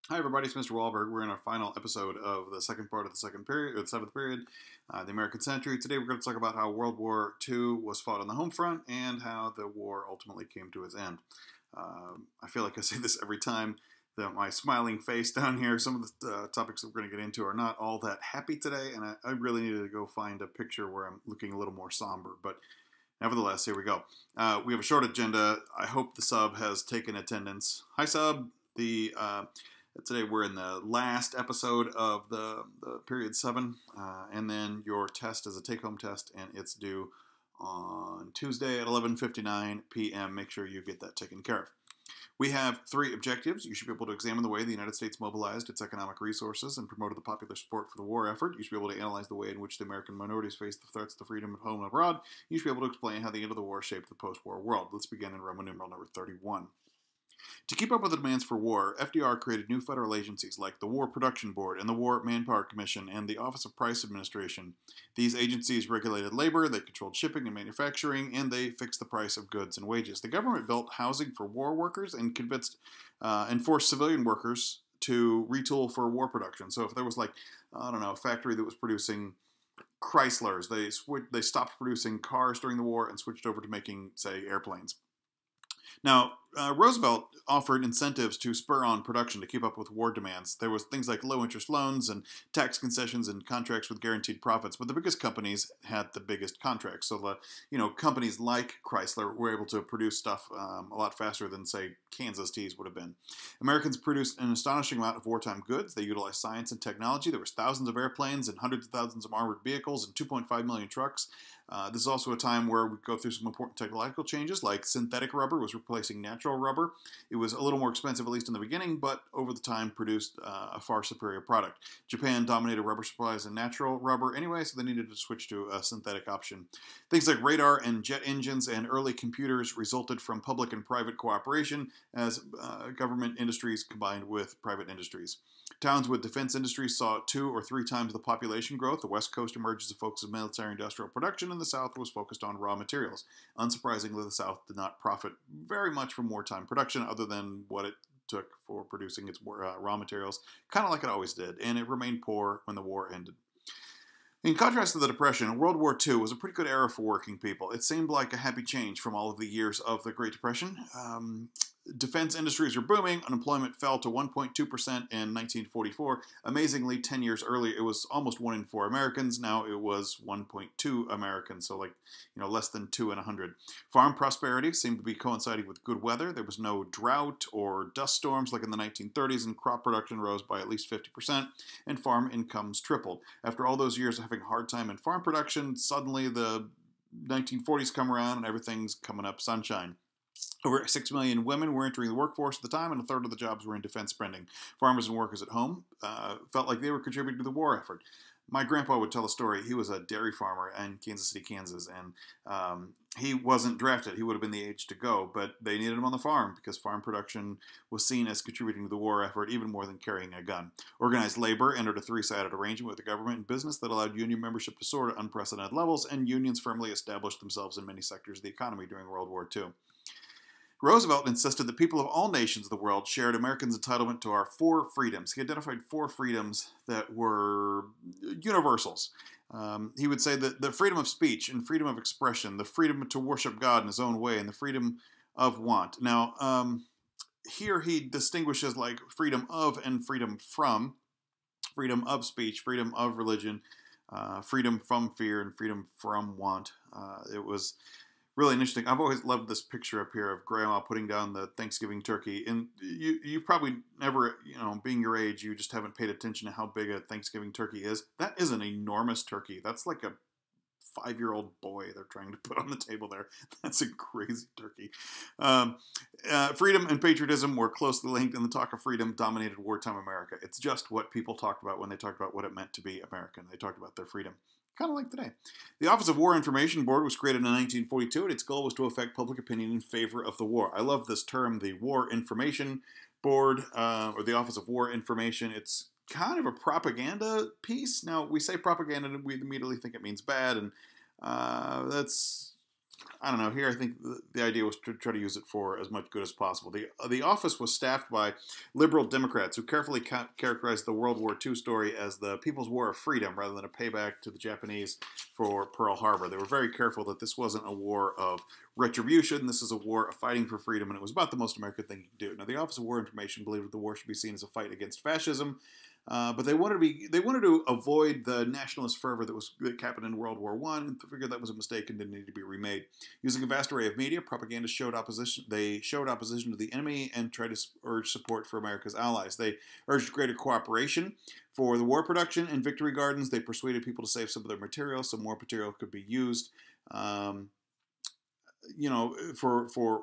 Hi, everybody. It's Mr. Wahlberg. We're in our final episode of the second part of the second period, or the seventh period, the American century. Today, we're going to talk about how World War II was fought on the home front and how the war ultimately came to its end. I feel like I say this every time. That my smiling face down here. Some of the topics that we're going to get into are not all that happy today, and I really needed to go find a picture where I'm looking a little more somber. But nevertheless, here we go. We have a short agenda. I hope the sub has taken attendance. Hi, sub. Today we're in the last episode of the period 7, and then your test is a take-home test, and it's due on Tuesday at 11:59 p.m. Make sure you get that taken care of. We have 3 objectives. You should be able to examine the way the United States mobilized its economic resources and promoted the popular support for the war effort. You should be able to analyze the way in which the American minorities faced the threats to freedom at home and abroad. You should be able to explain how the end of the war shaped the post-war world. Let's begin in Roman numeral number 31. To keep up with the demands for war, FDR created new federal agencies like the War Production Board and the War Manpower Commission and the Office of Price Administration. These agencies regulated labor, they controlled shipping and manufacturing, and they fixed the price of goods and wages. The government built housing for war workers and forced civilian workers to retool for war production. So if there was a factory that was producing Chryslers, they stopped producing cars during the war and switched over to making, say, airplanes. Now, Roosevelt offered incentives to spur on production to keep up with war demands. There was things like low-interest loans and tax concessions and contracts with guaranteed profits, but the biggest companies had the biggest contracts. So, companies like Chrysler were able to produce stuff a lot faster than, say, Kansas Teas would have been. Americans produced an astonishing amount of wartime goods. They utilized science and technology. There was thousands of airplanes and hundreds of thousands of armored vehicles and 2.5 million trucks. This is also a time where we go through some important technological changes, like synthetic rubber was replacing natural rubber. It was a little more expensive, at least in the beginning, but over the time produced a far superior product. Japan dominated rubber supplies and natural rubber anyway, so they needed to switch to a synthetic option. Things like radar and jet engines and early computers resulted from public and private cooperation as government industries combined with private industries. Towns with defense industries saw 2 or 3 times the population growth. The West Coast emerged as a focus of military industrial production, and the South was focused on raw materials. Unsurprisingly, the South did not profit very much from wartime production other than what it took for producing its raw materials, kind of like it always did, and it remained poor when the war ended. In contrast to the Depression, World War II was a pretty good era for working people. It seemed like a happy change from all of the years of the Great Depression. Defense industries were booming. Unemployment fell to 1.2% in 1944. Amazingly, 10 years earlier, it was almost 1 in 4 Americans. Now it was 1.2 Americans, so less than 2 in 100. Farm prosperity seemed to be coinciding with good weather. There was no drought or dust storms like in the 1930s, and crop production rose by at least 50%, and farm incomes tripled. After all those years of having a hard time in farm production, suddenly the 1940s come around and everything's coming up sunshine. Over 6 million women were entering the workforce at the time, and a third of the jobs were in defense spending. Farmers and workers at home felt like they were contributing to the war effort. My grandpa would tell a story. He was a dairy farmer in Kansas City, Kansas, and he wasn't drafted. He would have been the age to go, but they needed him on the farm because farm production was seen as contributing to the war effort even more than carrying a gun. Organized labor entered a 3-sided arrangement with the government and business that allowed union membership to soar to unprecedented levels, and unions firmly established themselves in many sectors of the economy during World War II. Roosevelt insisted that people of all nations of the world shared Americans' entitlement to our 4 freedoms. He identified 4 freedoms that were universals. He would say that the freedom of speech and freedom of expression, the freedom to worship God in his own way, and the freedom of want. Now, here he distinguishes like freedom of and freedom from, freedom of speech, freedom of religion, freedom from fear, and freedom from want. It was really interesting. I've always loved this picture up here of Grandma putting down the Thanksgiving turkey. And you probably never, being your age, you just haven't paid attention to how big a Thanksgiving turkey is. That is an enormous turkey. That's like a 5-year-old boy they're trying to put on the table there. That's a crazy turkey. Freedom and patriotism were closely linked, and the talk of freedom dominated wartime America. It's just what people talked about when they talked about what it meant to be American. They talked about their freedom. Kind of like today. The Office of War Information Board was created in 1942, and its goal was to affect public opinion in favor of the war. I love this term, the War Information Board, or the Office of War Information. It's kind of a propaganda piece. Now, we say propaganda, and we immediately think it means bad, and that's I don't know. Here, I think the idea was to try to use it for as much good as possible. The office was staffed by liberal Democrats who carefully characterized the World War II story as the People's War of Freedom rather than a payback to the Japanese for Pearl Harbor. They were very careful that this wasn't a war of retribution. This is a war of fighting for freedom, and it was about the most American thing you could do. Now, the Office of War Information believed that the war should be seen as a fight against fascism. But they wanted to avoid the nationalist fervor that happened in World War I, and figured that was a mistake and didn't need to be remade. Using a vast array of media, propaganda showed opposition. They showed opposition to the enemy and tried to urge support for America's allies. They urged greater cooperation for the war production and victory gardens. They persuaded people to save some of their material so more material could be used. For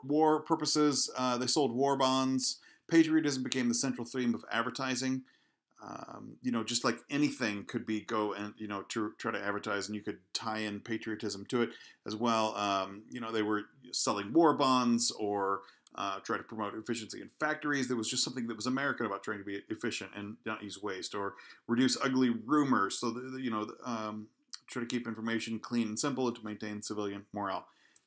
war purposes. They sold war bonds. Patriotism became the central theme of advertising. Just like anything could be go and, to try to advertise, and you could tie in patriotism to it as well. They were selling war bonds or try to promote efficiency in factories. There was just something that was American about trying to be efficient and not use waste, or reduce ugly rumors. So, try to keep information clean and simple and to maintain civilian morale.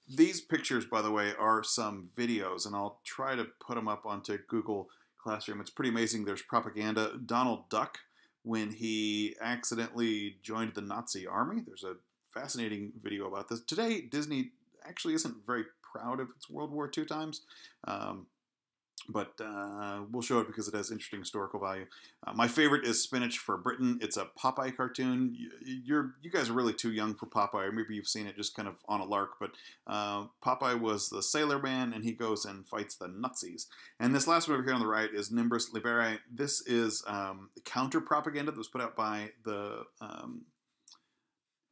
These pictures, by the way, are some videos, and I'll try to put them up onto Google Classroom. It's pretty amazing. There's propaganda. Donald Duck, when he accidentally joined the Nazi army. There's a fascinating video about this. Today, Disney actually isn't very proud of its World War II times. But we'll show it because it has interesting historical value. My favorite is Spinach for Britain. It's a Popeye cartoon. You guys are really too young for Popeye, or maybe you've seen it just kind of on a lark, but Popeye was the sailor man, and he goes and fights the Nazis. And this last one over here on the right is Nimbus Liberi. This is counter-propaganda that was put out by the...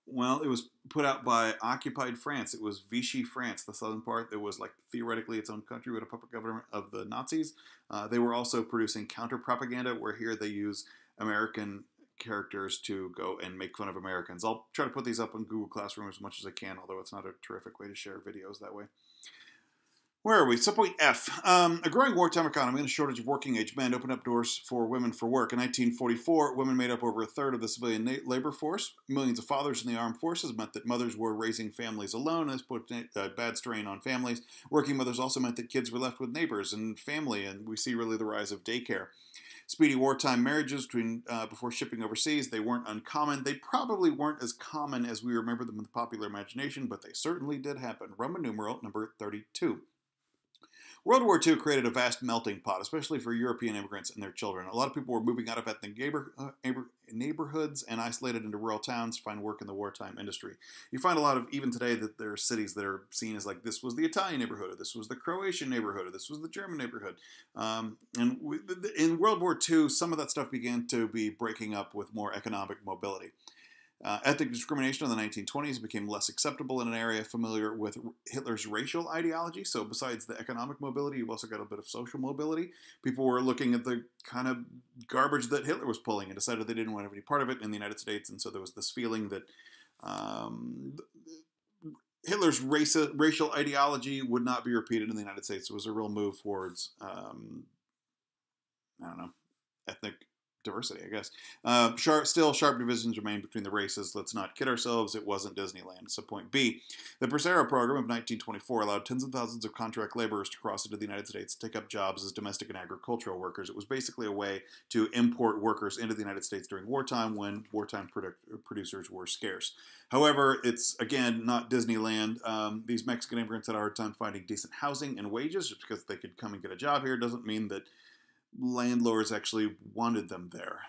it was put out by occupied France. It was Vichy France, the southern part. It was like theoretically its own country with a puppet government of the Nazis. They were also producing counter-propaganda, where here they use American characters to go and make fun of Americans. I'll try to put these up on Google Classroom as much as I can, although it's not a terrific way to share videos that way. Where are we? Subpoint F. A growing wartime economy and a shortage of working-age men opened up doors for women for work. In 1944, women made up over a third of the civilian labor force. Millions of fathers in the armed forces meant that mothers were raising families alone, and this put a bad strain on families. Working mothers also meant that kids were left with neighbors and family, and we see really the rise of daycare. Speedy wartime marriages before shipping overseas, they weren't uncommon. They probably weren't as common as we remember them in the popular imagination, but they certainly did happen. Roman numeral number 32. World War II created a vast melting pot, especially for European immigrants and their children. A lot of people were moving out of ethnic neighborhoods and isolated into rural towns to find work in the wartime industry. You find a lot of, even today, that there are cities that are seen as like, this was the Italian neighborhood, or this was the Croatian neighborhood, or this was the German neighborhood. In World War II, some of that stuff began to be breaking up with more economic mobility. Ethnic discrimination in the 1920s became less acceptable in an area familiar with Hitler's racial ideology. So besides the economic mobility, you've also got a bit of social mobility. People were looking at the kind of garbage that Hitler was pulling and decided they didn't want to have any part of it in the United States. And so there was this feeling that Hitler's racial ideology would not be repeated in the United States. It was a real move towards, ethnic diversity, I guess. Still, sharp divisions remain between the races. Let's not kid ourselves. It wasn't Disneyland. So point B. The Bracero program of 1924 allowed tens of thousands of contract laborers to cross into the United States to take up jobs as domestic and agricultural workers. It was basically a way to import workers into the United States during wartime when wartime producers were scarce. However, it's, again, not Disneyland. These Mexican immigrants had a hard time finding decent housing and wages. Just because they could come and get a job here doesn't mean that landlords actually wanted them there.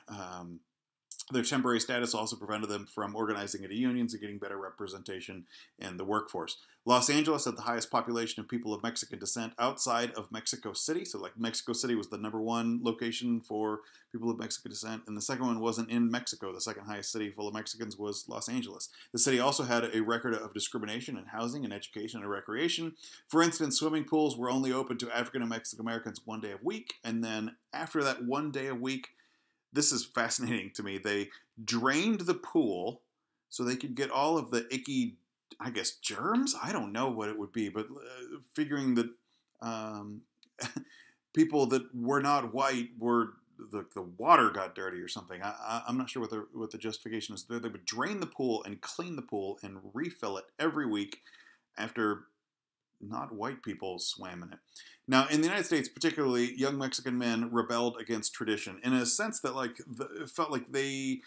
Their temporary status also prevented them from organizing into unions and getting better representation in the workforce. Los Angeles had the highest population of people of Mexican descent outside of Mexico City. So like Mexico City was the #1 location for people of Mexican descent. And the second one wasn't in Mexico. The second highest city full of Mexicans was Los Angeles. The city also had a record of discrimination in housing and education and recreation. For instance, swimming pools were only open to African and Mexican Americans one day a week. And then after that one day a week, this is fascinating to me. They drained the pool so they could get all of the icky, I guess, germs? I don't know what it would be, but figuring that people that were not white were, the water got dirty or something. I'm not sure what the justification is. They would drain the pool and clean the pool and refill it every week. after not white people swam in it. Now, in the United States, particularly, young Mexican men rebelled against tradition in a sense that, like, it felt like they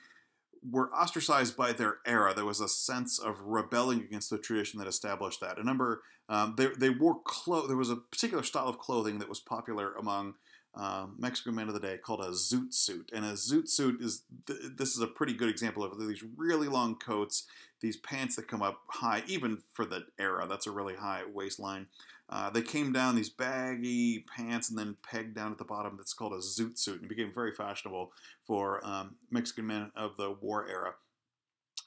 were ostracized by their era. There was a sense of rebelling against the tradition that established that. A number, they wore there was a particular style of clothing that was popular among Mexican men of the day called a zoot suit. And a zoot suit this is a pretty good example of these really long coats, these pants that come up high, even for the era. That's a really high waistline. They came down, these baggy pants, and then pegged down at the bottom. That's called a zoot suit, and it became very fashionable for Mexican men of the war era.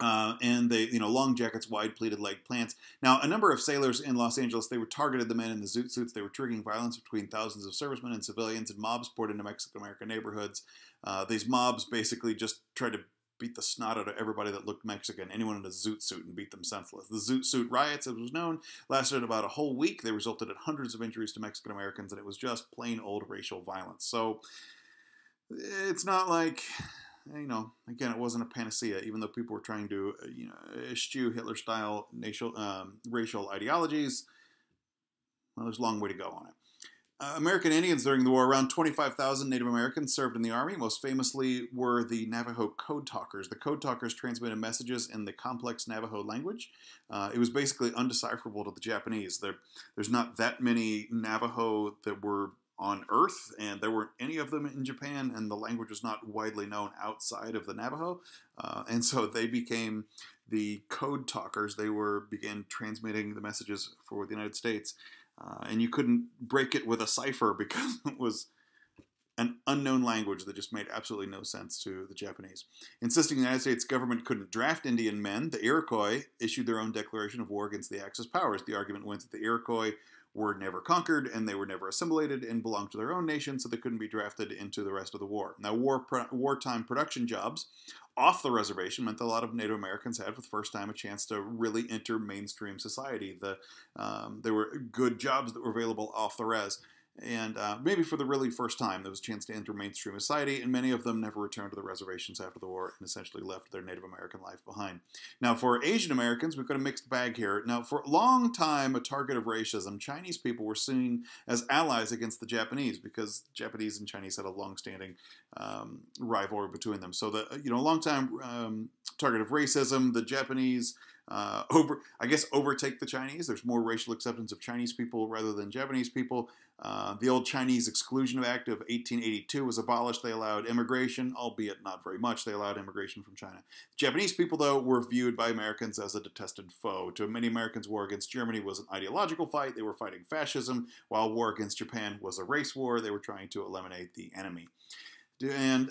And they, long jackets, wide pleated leg pants. Now, a number of sailors in Los Angeles, they were targeted the men in the zoot suits. They were triggering violence between thousands of servicemen and civilians, and mobs poured into Mexican-American neighborhoods. These mobs basically just tried to beat the snot out of everybody that looked Mexican, anyone in a zoot suit, and beat them senseless. The zoot suit riots, as was known, lasted about a whole week. They resulted in hundreds of injuries to Mexican Americans, and it was just plain old racial violence. So it's not like, again, it wasn't a panacea, even though people were trying to, eschew Hitler-style racial ideologies. Well, there's a long way to go on it. American Indians during the war, around 25,000 Native Americans served in the Army. Most famously were the Navajo Code Talkers. The Code Talkers transmitted messages in the complex Navajo language. It was basically undecipherable to the Japanese. There's not that many Navajo that were on Earth, and there weren't any of them in Japan, and the language was not widely known outside of the Navajo. And so they became the Code Talkers. They began transmitting the messages for the United States. And you couldn't break it with a cipher because it was an unknown language that just made absolutely no sense to the Japanese. Insisting the United States government couldn't draft Indian men, the Iroquois issued their own declaration of war against the Axis powers. The argument went that the Iroquois were never conquered and they were never assimilated and belonged to their own nation, so they couldn't be drafted into the rest of the war. Now, wartime production jobs off the reservation meant that a lot of Native Americans had, for the first time, a chance to really enter mainstream society. There were good jobs that were available off the res. And maybe for the really first time, there was a chance to enter mainstream society, and many of them never returned to the reservations after the war and essentially left their Native American life behind. Now, for Asian Americans, we've got a mixed bag here. Now, for a long time, a target of racism, Chinese people were seen as allies against the Japanese because Japanese and Chinese had a long-standing rivalry between them. So, a long-time target of racism, the Japanese overtake the Chinese. There's more racial acceptance of Chinese people rather than Japanese people. The old Chinese Exclusion Act of 1882 was abolished. They allowed immigration, albeit not very much. They allowed immigration from China. Japanese people, though, were viewed by Americans as a detested foe. To many Americans, war against Germany was an ideological fight. They were fighting fascism, while war against Japan was a race war. They were trying to eliminate the enemy. And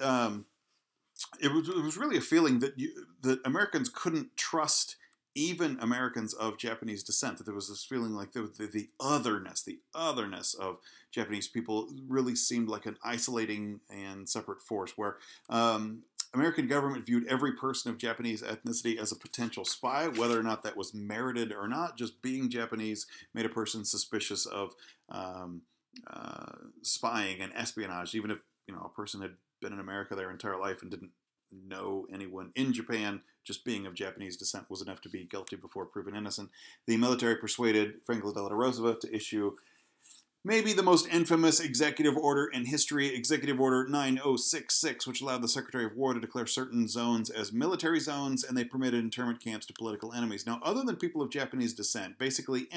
it was really a feeling that Americans couldn't trust even Americans of Japanese descent, that there was this feeling like the otherness of Japanese people really seemed like an isolating and separate force, where American government viewed every person of Japanese ethnicity as a potential spy, whether or not that was merited or not. Just being Japanese made a person suspicious of spying and espionage, even if a person had been in America their entire life and didn't know anyone in Japan. Just being of Japanese descent was enough to be guilty before proven innocent. The military persuaded Franklin Delano Roosevelt to issue maybe the most infamous executive order in history, Executive Order 9066, which allowed the Secretary of War to declare certain zones as military zones, and they permitted internment camps to political enemies. Now, other than people of Japanese descent, basically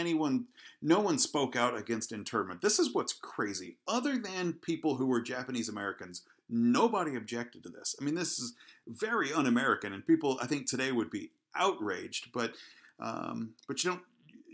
no one spoke out against internment. This is what's crazy. Other than people who were Japanese Americans, nobody objected to this. I mean, this is very un-American, and people, I think, today would be outraged, but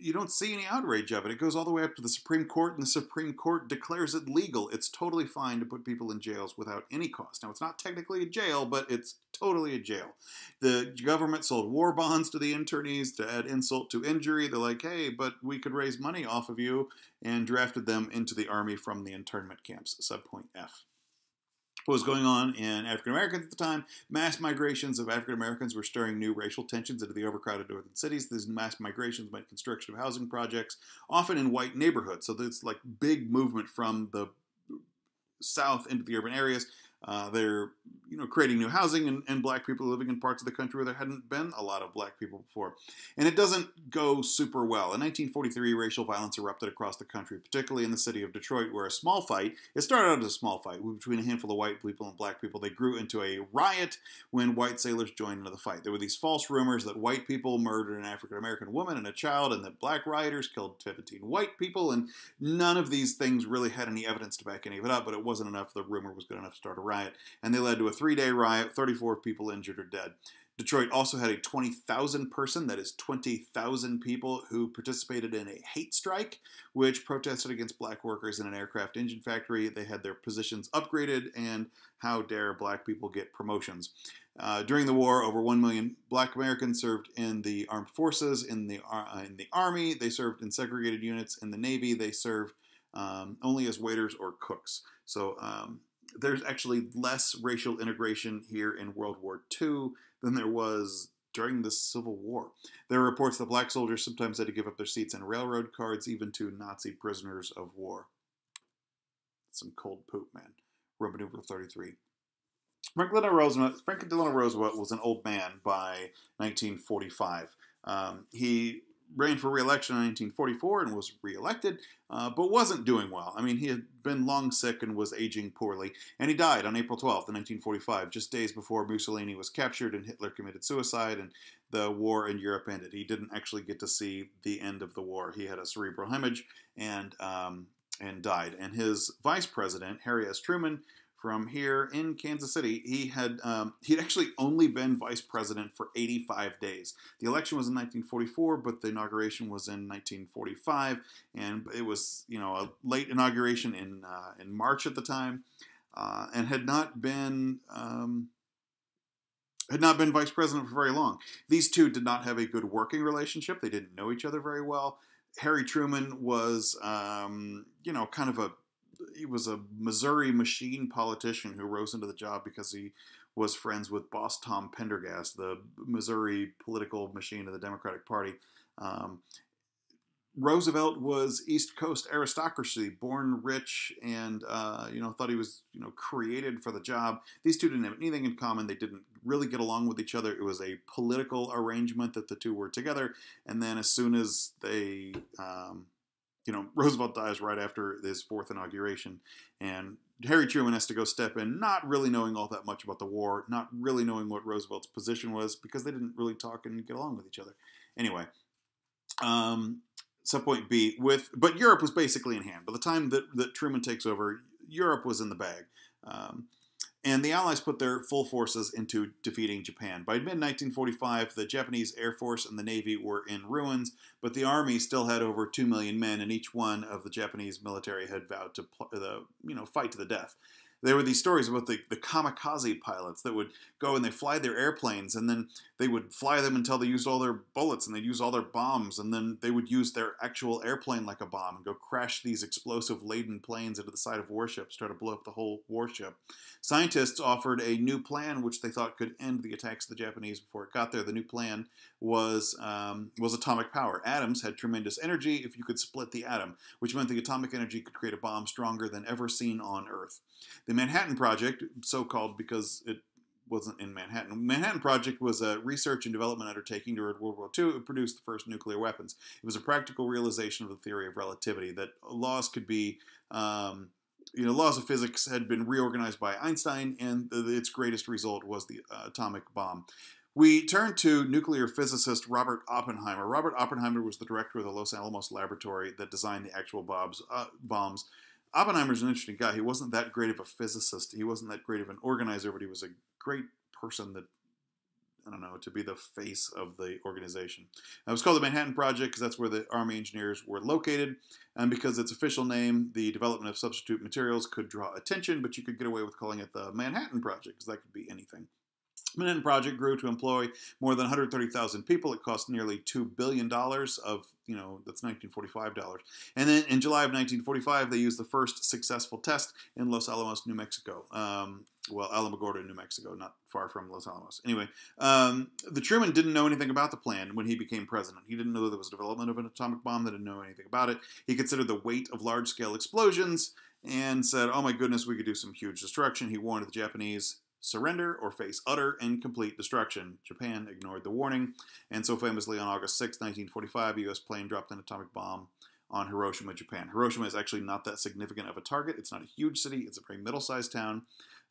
you don't see any outrage of it. It goes all the way up to the Supreme Court, and the Supreme Court declares it legal. It's totally fine to put people in jails without any cost. Now, it's not technically a jail, but it's totally a jail. The government sold war bonds to the internees to add insult to injury. They're like, hey, but we could raise money off of you, and drafted them into the Army from the internment camps, subpoint F. What was going on in African Americans at the time? Mass migrations of African Americans were stirring new racial tensions into the overcrowded northern cities. These mass migrations meant construction of housing projects, often in white neighborhoods. So there's like big movement from the south into the urban areas. They're creating new housing and black people living in parts of the country where there hadn't been a lot of black people before. And it doesn't go super well. In 1943, racial violence erupted across the country, particularly in the city of Detroit, where it started out as a small fight between a handful of white people and black people. They grew into a riot when white sailors joined into the fight. There were these false rumors that white people murdered an African-American woman and a child, and that black rioters killed 17 white people, and none of these things really had any evidence to back any of it up, but it wasn't enough. The rumor was good enough to start a riot, and they led to a 3-day riot, 34 people injured or dead. Detroit also had a 20,000 person, that is 20,000 people, who participated in a hate strike, which protested against black workers in an aircraft engine factory. They had their positions upgraded, and how dare black people get promotions. During the war, over 1 million black Americans served in the armed forces, in the Army. They served in segregated units. In the Navy, they served only as waiters or cooks. So there's actually less racial integration here in World War II than there was during the Civil War. There are reports that black soldiers sometimes had to give up their seats and railroad cards, even to Nazi prisoners of war. Some cold poop, man. Roman numeral 33. Franklin Delano Roosevelt was an old man by 1945. He ran for re-election in 1944 and was re-elected, but wasn't doing well. I mean, he had been long sick and was aging poorly, and he died on April 12th, 1945, just days before Mussolini was captured and Hitler committed suicide and the war in Europe ended. He didn't actually get to see the end of the war. He had a cerebral hemorrhage and died. And his vice president, Harry S. Truman, from here in Kansas City, he'd actually only been vice president for 85 days. The election was in 1944, but the inauguration was in 1945, and it was a late inauguration in March at the time, and had not been vice president for very long. These two did not have a good working relationship. They didn't know each other very well. Harry Truman was he was a Missouri machine politician who rose into the job because he was friends with boss Tom Pendergast, the Missouri political machine of the Democratic Party. Roosevelt was East Coast aristocracy, born rich, and thought he was created for the job. These two didn't have anything in common. They didn't really get along with each other. It was a political arrangement that the two were together. And then as soon as they Roosevelt dies right after his fourth inauguration, and Harry Truman has to go step in, not really knowing all that much about the war, not really knowing what Roosevelt's position was, because they didn't really talk and get along with each other. Anyway, subpoint B, but Europe was basically in hand. By the time that Truman takes over, Europe was in the bag. And the Allies put their full forces into defeating Japan. By mid-1945, the Japanese Air Force and the Navy were in ruins, but the Army still had over 2 million men, and each one of the Japanese military had vowed to fight to the death. There were these stories about the kamikaze pilots that would go and they fly their airplanes, and then they would fly them until they used all their bullets, and they'd use all their bombs, and then they would use their actual airplane like a bomb and go crash these explosive-laden planes into the side of warships, try to blow up the whole warship. Scientists offered a new plan which they thought could end the attacks of the Japanese before it got there. The new plan was atomic power. Atoms had tremendous energy if you could split the atom, which meant the atomic energy could create a bomb stronger than ever seen on Earth. The Manhattan Project, so-called because it wasn't in Manhattan. The Manhattan Project was a research and development undertaking during World War II. It produced the first nuclear weapons. It was a practical realization of the theory of relativity, that laws could be, laws of physics had been reorganized by Einstein, and its greatest result was the atomic bomb. We turn to nuclear physicist Robert Oppenheimer. Robert Oppenheimer was the director of the Los Alamos laboratory that designed the actual bombs. Oppenheimer's an interesting guy. He wasn't that great of a physicist. He wasn't that great of an organizer, but he was a great person that, to be the face of the organization. It was called the Manhattan Project because that's where the Army engineers were located. And because its official name, the development of substitute materials, could draw attention, but you could get away with calling it the Manhattan Project because that could be anything. The Manhattan Project grew to employ more than 130,000 people. It cost nearly $2 billion of, that's 1945 dollars. And then in July of 1945, they used the first successful test in Los Alamos, New Mexico. Alamogordo, New Mexico, not far from Los Alamos. Anyway, the Truman didn't know anything about the plan when he became president. He didn't know there was development of an atomic bomb. They didn't know anything about it. He considered the weight of large-scale explosions and said, oh my goodness, we could do some huge destruction. He warned the Japanese, surrender or face utter and complete destruction. Japan ignored the warning, and so famously on August 6, 1945, a U.S. plane dropped an atomic bomb on Hiroshima, Japan. Hiroshima is actually not that significant of a target. It's not a huge city. It's a very middle-sized town.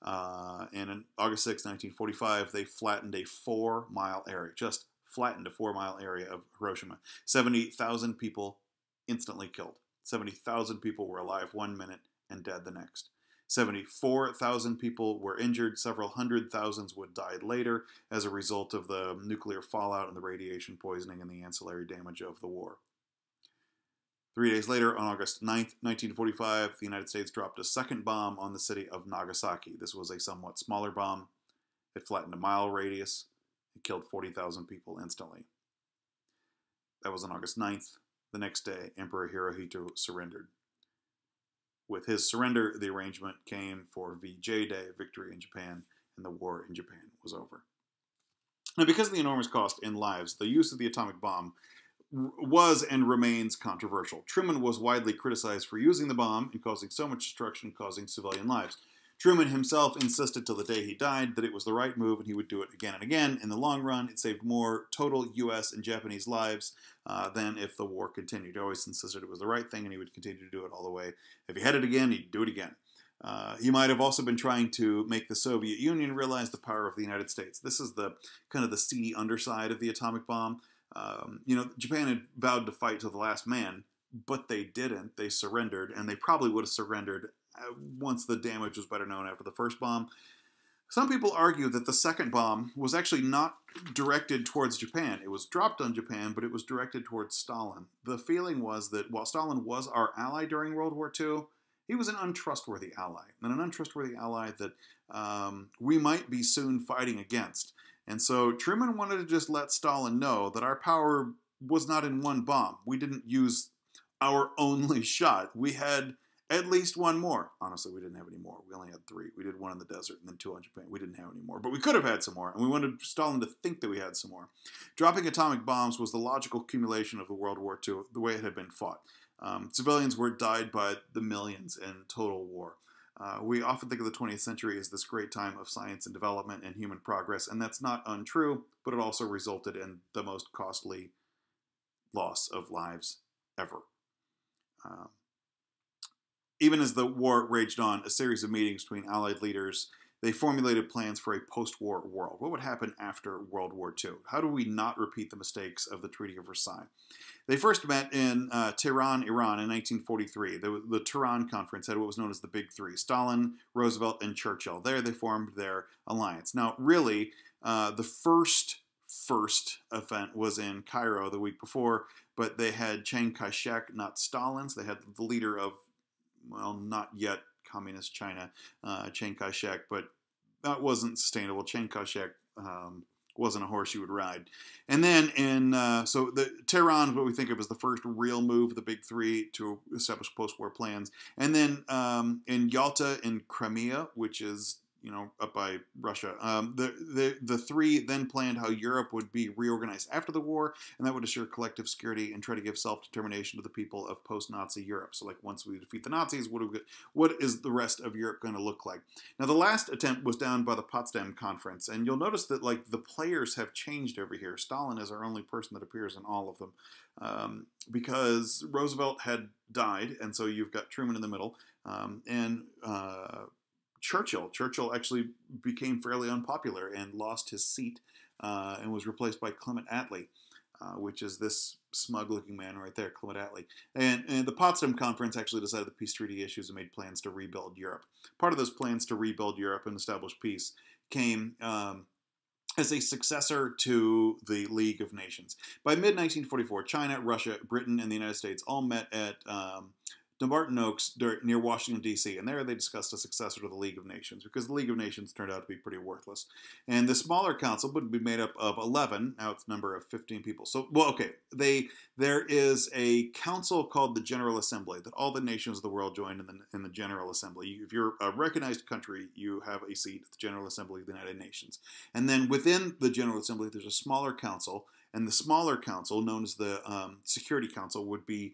And on August 6, 1945, they flattened a 4-mile area, just flattened a 4-mile area of Hiroshima. 70,000 people instantly killed. 70,000 people were alive 1 minute and dead the next. 74,000 people were injured. Several hundred thousands would die later as a result of the nuclear fallout and the radiation poisoning and the ancillary damage of the war. 3 days later, on August 9th, 1945, the United States dropped a second bomb on the city of Nagasaki. This was a somewhat smaller bomb. It flattened a mile radius. It killed 40,000 people instantly. That was on August 9th. The next day, Emperor Hirohito surrendered. With his surrender, the arrangement came for VJ Day, victory in Japan, and the war in Japan was over. Now, because of the enormous cost in lives, the use of the atomic bomb was and remains controversial. Truman was widely criticized for using the bomb and causing so much destruction, causing civilian lives. Truman himself insisted till the day he died that it was the right move and he would do it again and again. In the long run, it saved more total U.S. and Japanese lives than if the war continued. He always insisted it was the right thing and he would continue to do it all the way. If he had it again, he'd do it again. He might have also been trying to make the Soviet Union realize the power of the United States. This is the kind of the seedy underside of the atomic bomb. Japan had vowed to fight to the last man, but they didn't. They surrendered, and they probably would have surrendered once the damage was better known after the first bomb. Some people argue that the second bomb was actually not directed towards Japan. It was dropped on Japan, but it was directed towards Stalin. The feeling was that while Stalin was our ally during World War II, he was an untrustworthy ally, and an untrustworthy ally that we might be soon fighting against. And so Truman wanted to just let Stalin know that our power was not in one bomb. We didn't use our only shot. We had at least one more. Honestly, we didn't have any more. We only had 3. We did 1 in the desert and then 2 on Japan. We didn't have any more. But we could have had some more, and we wanted Stalin to think that we had some more. Dropping atomic bombs was the logical accumulation of the World War II, the way it had been fought. Civilians were died by the millions in total war. We often think of the 20th century as this great time of science and development and human progress, and that's not untrue, but it also resulted in the most costly loss of lives ever. Even as the war raged on, a series of meetings between Allied leaders, they formulated plans for a post-war world. What would happen after World War II? How do we not repeat the mistakes of the Treaty of Versailles? They first met in Tehran, Iran in 1943. The Tehran Conference had what was known as the Big Three: Stalin, Roosevelt, and Churchill. There they formed their alliance. Now, really, the first event was in Cairo the week before, but they had Chiang Kai-shek, not Stalin. So they had the leader of, well, not yet communist China, Chiang Kai-shek, but that wasn't sustainable. Chiang Kai-shek wasn't a horse you would ride. And then so the Tehran is what we think of as the first real move of the Big Three to establish post-war plans. And then in Yalta in Crimea, which is up by Russia. The three then planned how Europe would be reorganized after the war, and that would assure collective security and try to give self-determination to the people of post-Nazi Europe. So, like, once we defeat the Nazis, what is the rest of Europe going to look like? Now, the last attempt was down by the Potsdam Conference, and you'll notice that, like, the players have changed over here. Stalin is our only person that appears in all of them, because Roosevelt had died, and so you've got Truman in the middle, and Churchill actually became fairly unpopular and lost his seat and was replaced by Clement Attlee, which is this smug-looking man right there, Clement Attlee. And the Potsdam Conference actually decided the peace treaty issues and made plans to rebuild Europe. Part of those plans to rebuild Europe and establish peace came as a successor to the League of Nations. By mid-1944, China, Russia, Britain, and the United States all met at Dumbarton Oaks near Washington, D.C., and there they discussed a successor to the League of Nations, because the League of Nations turned out to be pretty worthless. And the smaller council would be made up of 11, now it's a number of 15 people. So, well, okay, there is a council called the General Assembly that all the nations of the world join in the General Assembly. If you're a recognized country, you have a seat at the General Assembly of the United Nations. And then within the General Assembly, there's a smaller council, and the smaller council, known as the Security Council, would be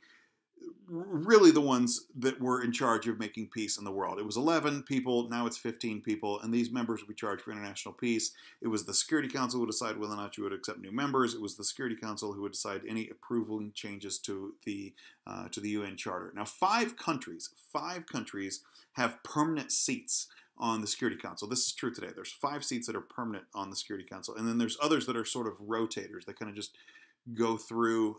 really the ones that were in charge of making peace in the world. It was 11 people, now it's 15 people, and these members would be charged for international peace. It was the Security Council who would decide whether or not you would accept new members. It was the Security Council who would decide any approval changes to the UN Charter. Now, five countries have permanent seats on the Security Council. This is true today. There's 5 seats that are permanent on the Security Council, and then there's others that are sort of rotators. They kind of just go through.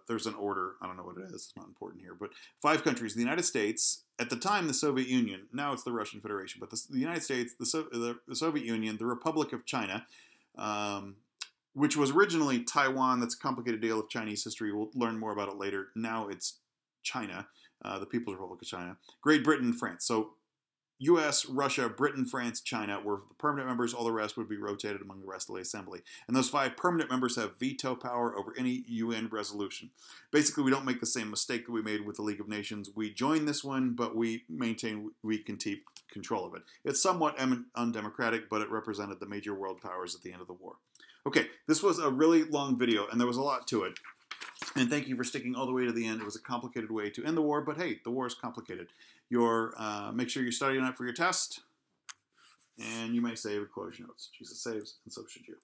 There's an order. I don't know what it is. It's not important here. But 5 countries: the United States, at the time the Soviet Union, now it's the Russian Federation, but the United States, the Soviet Union, the Republic of China, which was originally Taiwan. That's a complicated deal of Chinese history. We'll learn more about it later. Now it's China, the People's Republic of China, Great Britain, and France. So U.S., Russia, Britain, France, China were the permanent members. All the rest would be rotated among the rest of the assembly. And those 5 permanent members have veto power over any UN resolution. Basically, we don't make the same mistake that we made with the League of Nations. We join this one, but we can keep control of it. It's somewhat undemocratic, but it represented the major world powers at the end of the war. Okay, this was a really long video, and there was a lot to it. And thank you for sticking all the way to the end. It was a complicated way to end the war, but hey, the war is complicated. Make sure you're studying up for your test, and you may save and close your notes. Jesus saves, and so should you.